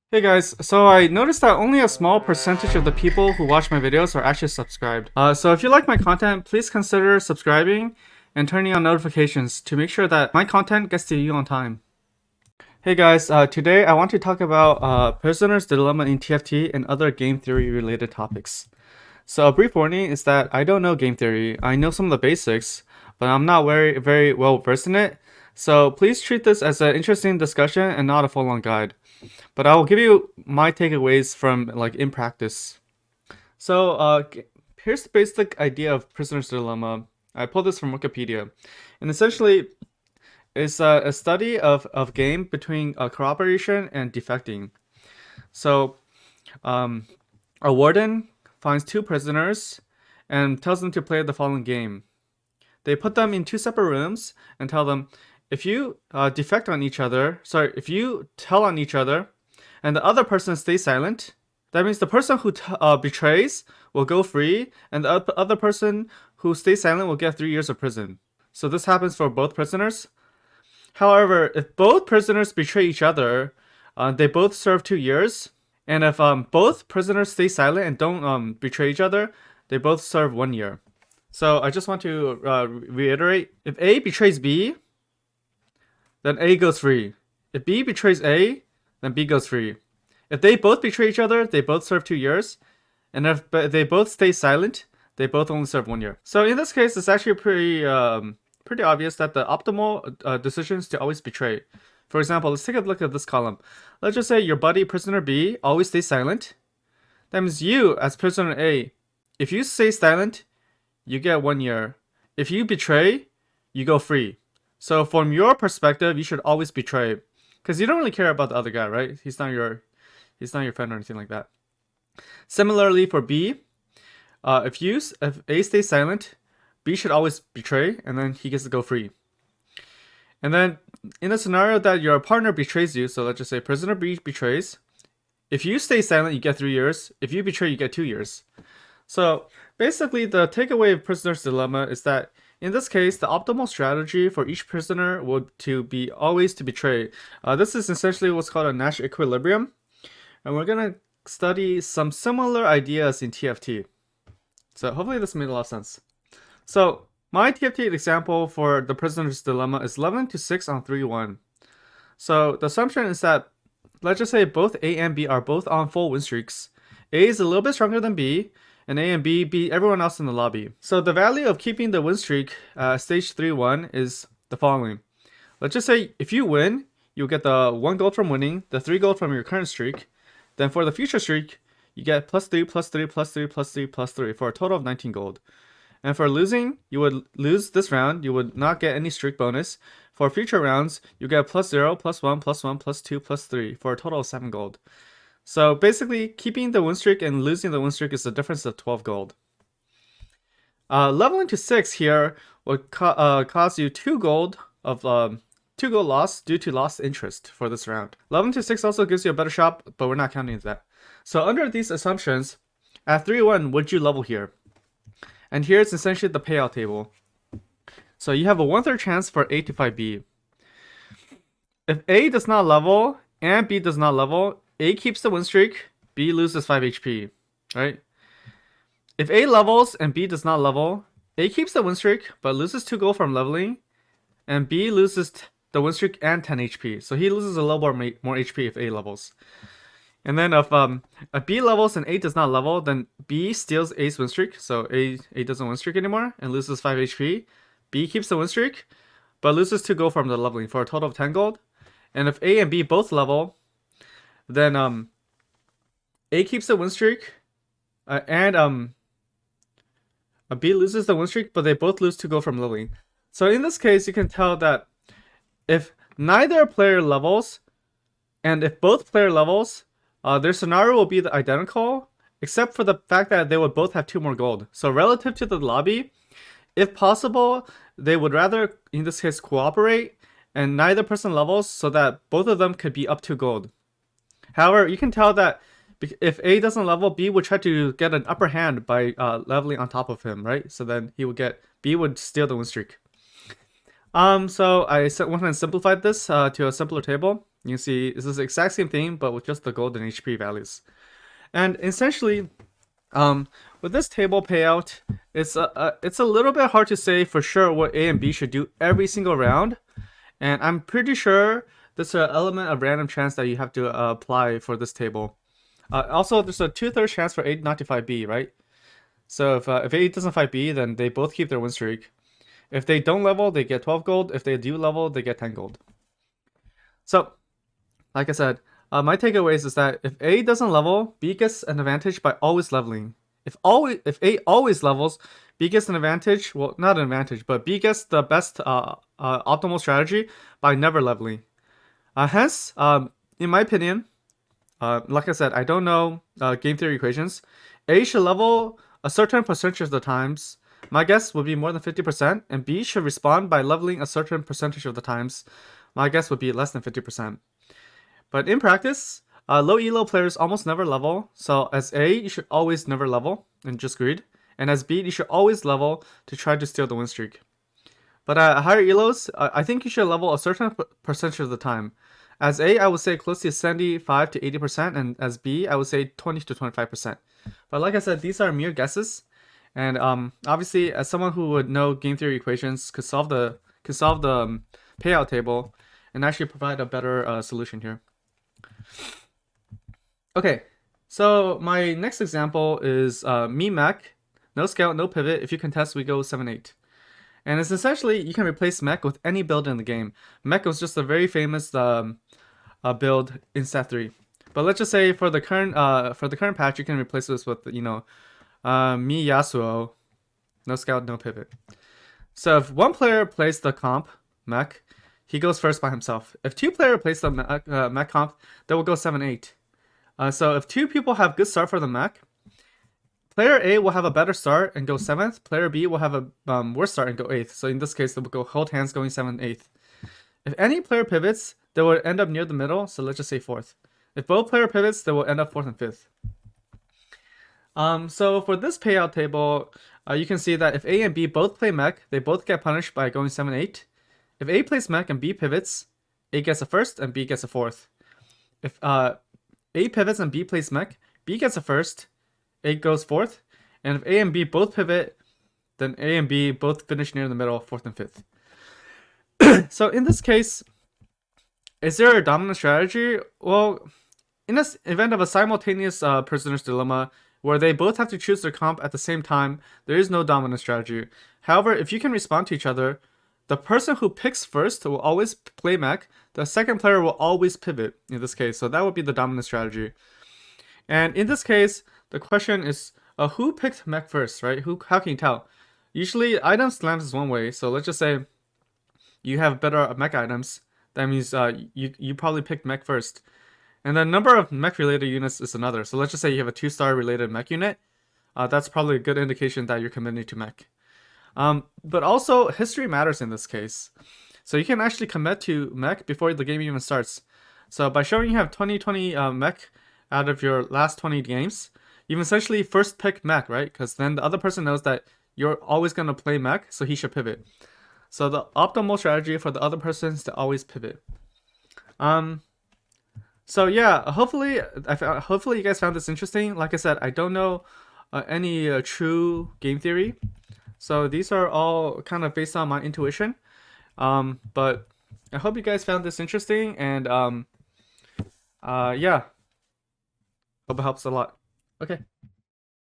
Hey guys, so I noticed that only a small percentage of the people who watch my videos are actually subscribed. So if you like my content, please consider subscribing and turning on notifications to make sure that my content gets to you on time. Hey guys, today I want to talk about prisoner's dilemma in TFT and other game theory related topics. So a brief warning is that I don't know game theory. I know some of the basics, but I'm not very well versed in it. So please treat this as an interesting discussion and not a full-on guide. But I will give you my takeaways from like in practice. So here's the basic idea of prisoner's dilemma. I pulled this from Wikipedia, and essentially it's a study of game between cooperation and defecting. So a warden finds two prisoners and tells them to play the following game. They put them in two separate rooms and tell them, if you defect on each other, sorry, if you tell on each other, and the other person stays silent, that means the person who betrays will go free, and the other person who stays silent will get 3 years of prison. So this happens for both prisoners. However, if both prisoners betray each other, they both serve 2 years, and if both prisoners stay silent and don't betray each other, they both serve 1 year. So I just want to reiterate: if A betrays B, then A goes free. If B betrays A, then B goes free. If they both betray each other, they both serve 2 years. And if they both stay silent, they both only serve 1 year. So in this case, it's actually pretty obvious that the optimal decision is to always betray. For example, let's take a look at this column. Let's just say your buddy, prisoner B, always stays silent. That means you, as prisoner A, if you stay silent, you get 1 year. If you betray, you go free. So from your perspective, you should always betray, because you don't really care about the other guy, right? He's not your friend or anything like that. Similarly for B, if A stays silent, B should always betray, and then he gets to go free. And then in a scenario that your partner betrays you, so let's just say prisoner B betrays, if you stay silent, you get 3 years. If you betray, you get 2 years. So basically, the takeaway of prisoner's dilemma is that in this case, the optimal strategy for each prisoner would to be always to betray. This is essentially what's called a Nash equilibrium, and we're gonna study some similar ideas in TFT. So hopefully this made a lot of sense. So my TFT example for the prisoner's dilemma is leveling to 6 on 3-1. So the assumption is that, let's just say both A and B are both on full win streaks. A is a little bit stronger than B, and A and B beat everyone else in the lobby. So the value of keeping the win streak stage 3-1 is the following. Let's just say if you win, you'll get the 1 gold from winning, the 3 gold from your current streak. Then for the future streak, you get +3, +3, +3, +3, +3 for a total of 19 gold. And for losing, you would lose this round, you would not get any streak bonus. For future rounds, you get +0, +1, +1, +2, +3 for a total of 7 gold. So basically, keeping the win streak and losing the win streak is a difference of 12 gold. Leveling to 6 here would cost you 2 gold of 2 gold loss due to lost interest for this round. Leveling to 6 also gives you a better shot, but we're not counting that. So under these assumptions, at 3-1, would you level here? And here's essentially the payout table. So you have a 1/3 chance for A to fight B. If A does not level and B does not level, A keeps the win streak, B loses 5 HP, right? If A levels and B does not level, A keeps the win streak but loses 2 gold from leveling, and B loses the win streak and 10 HP. So he loses a little more HP if A levels. And then if B levels and A does not level, then B steals A's win streak, so A doesn't win streak anymore and loses 5 HP. B keeps the win streak but loses 2 gold from the leveling for a total of 10 gold. And if A and B both level, then A keeps the win streak, and B loses the win streak, but they both lose 2 gold from leveling. So in this case, you can tell that if neither player levels, and if both player levels, their scenario will be identical, except for the fact that they would both have 2 more gold. So relative to the lobby, if possible, they would rather, in this case, cooperate, and neither person levels so that both of them could be up 2 gold. However, you can tell that if A doesn't level, B would try to get an upper hand by leveling on top of him, right? So then B would steal the win streak. So I went and simplified this to a simpler table. You can see this is the exact same thing, but with just the gold and HP values. And essentially, with this table payout, it's a little bit hard to say for sure what A and B should do every single round. And I'm pretty sure there's an element of random chance that you have to apply for this table. Also, there's a 2/3 chance for A not to fight B, right? So if A doesn't fight B, then they both keep their win streak. If they don't level, they get 12 gold. If they do level, they get 10 gold. So, like I said, my takeaways is that if A doesn't level, B gets an advantage by always leveling. If A always levels, B gets an advantage. Well, not an advantage, but B gets the best optimal strategy by never leveling. Hence, in my opinion, like I said, I don't know game theory equations. A should level a certain percentage of the times. My guess would be more than 50%, and B should respond by leveling a certain percentage of the times. My guess would be less than 50%. But in practice, low elo players almost never level. So as A, you should always never level and just greed. And as B, you should always level to try to steal the win streak. But at higher elos, I think you should level a certain percentage of the time. As A, I would say close to 75 to 80%, and as B, I would say 20 to 25%. But like I said, these are mere guesses. And obviously, as someone who would know game theory equations, could solve the payout table and actually provide a better solution here. Okay, so my next example is me mech, no scout, no pivot. If you contest, we go 7-8. And it's essentially, you can replace mech with any build in the game. Mech was just a very famous build in Stat 3. But let's just say for the current patch, you can replace this with, me Yasuo, no scout, no pivot. So if one player plays the comp, mech, he goes first by himself. If two players plays the mech comp, they will go 7-8. So if two people have good start for the mech, player A will have a better start and go 7th. Player B will have a worse start and go 8th. So in this case, they will go hold hands going 7th, 8th. If any player pivots, they will end up near the middle. So let's just say 4th. If both player pivots, they will end up 4th and 5th. So for this payout table, you can see that if A and B both play mech, they both get punished by going 7-8. If A plays mech and B pivots, A gets a first and B gets a 4th. If A pivots and B plays mech, B gets a first, A goes 4th. And if A and B both pivot, then A and B both finish near the middle, 4th and 5th. So in this case, is there a dominant strategy? Well, in this event of a simultaneous prisoner's dilemma, where they both have to choose their comp at the same time, there is no dominant strategy. However, if you can respond to each other, the person who picks first will always play mech. The second player will always pivot in this case. So that would be the dominant strategy. And in this case, the question is, who picked mech first, right? How can you tell? Usually, item slams is one way. So let's just say you have better mech items. That means you probably picked mech first. And the number of mech-related units is another. So let's just say you have a 2-star related mech unit. That's probably a good indication that you're committing to mech. But also, history matters in this case. So you can actually commit to mech before the game even starts. So by showing you have 20 mech out of your last 20 games, you essentially first pick mech, right? Because then the other person knows that you're always going to play mech, so he should pivot. So the optimal strategy for the other person is to always pivot. So yeah, hopefully you guys found this interesting. Like I said, I don't know any true game theory. So these are all kind of based on my intuition. But I hope you guys found this interesting, and yeah, hope it helps a lot. Okay.